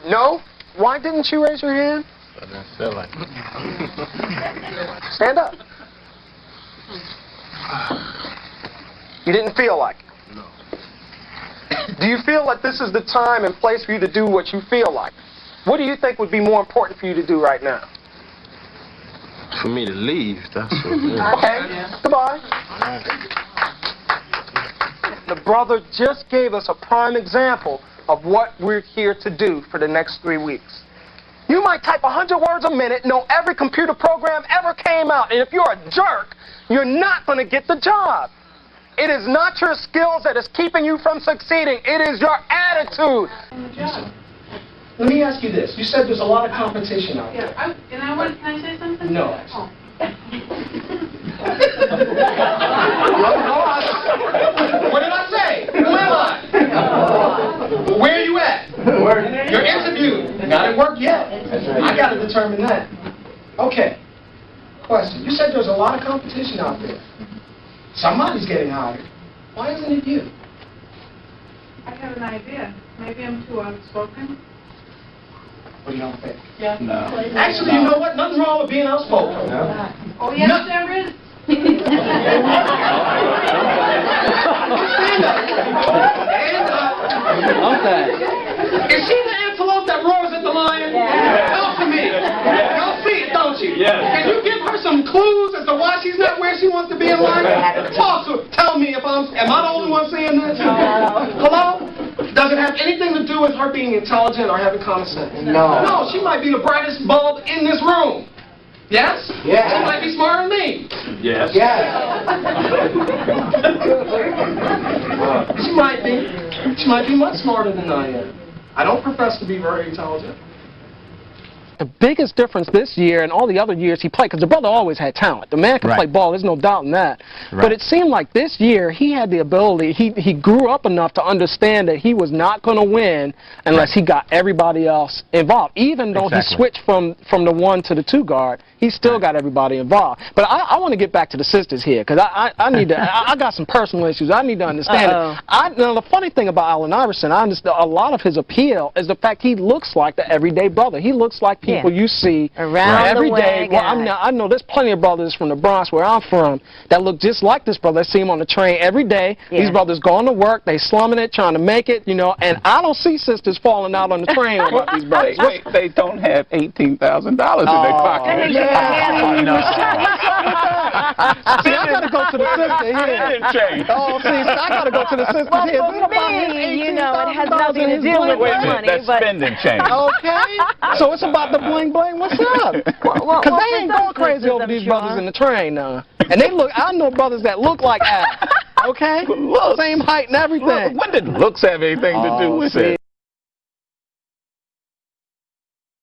No? Why didn't you raise your hand? I didn't feel like it. Stand up. You didn't feel like it? No. Do you feel like this is the time and place for you to do what you feel like? What do you think would be more important for you to do right now? For me to leave, that's what it is. Okay, goodbye. The brother just gave us a prime example of what we're here to do for the next 3 weeks. You might type 100 words a minute, know every computer program ever came out, and if you're a jerk, you're not going to get the job. It is not your skills that is keeping you from succeeding. It is your attitude. Let me ask you this. You said there's a lot of competition out there. Yeah, can I say something? No. Oh. What did I say? Who am I? Where are you at? You're interviewed. Not at work yet. I got to determine that. Okay. Question. You said there's a lot of competition out there. Somebody's getting hired. Why isn't it you? I have an idea. Maybe I'm too outspoken. What do you don't think? Yeah. No. Actually, you know what? Nothing wrong with being outspoken. No. Oh, yes, there is. Stand up. Stand up. Okay. Is she the antelope that roars at the lion? Yeah. Talk to me. Y'all see it, don't you? Yes. Can you give her some clues as to why she's not where she wants to be in life? Talk to her. Tell me if am I the only one saying that? Hello? Does it have anything to do with her being intelligent or having common sense? No. No, she might be the brightest bulb in this room. Yes? Yes. She might be smarter than me. Yes. Yes. She might be. She might be much smarter than I am. I don't profess to be very intelligent. The biggest difference this year and all the other years he played, because the brother always had talent. The man could play ball, there's no doubt in that. Right. But it seemed like this year he had the ability, he grew up enough to understand that he was not going to win unless he got everybody else involved. Even though he switched from the 1 to the 2 guard, he still got everybody involved. But I want to get back to the sisters here, because I need to, I got some personal issues. I need to understand it. Now, the funny thing about Allen Iverson, I understand a lot of his appeal is the fact he looks like the everyday brother. He looks like people you see around every the day. way Well, I know there's plenty of brothers from the Bronx where I'm from that look just like this brother. I see him on the train every day. These brothers going to work, they slumming it, trying to make it, you know, and I don't see sisters falling out on the train with these brothers. They don't have $18,000 in their pocket. See, I gotta go to the sister here. Oh, see, I gotta go to the sister Well, here. for me, you know, it has nothing to do with Wait a the minute, money, that's but... spending change. Okay, so it's about the bling bling. What's up? Because they ain't going crazy over these brothers in the train now. And they look, I know brothers that look like Al. Okay? Looks. Same height and everything. When did looks have anything to do with it?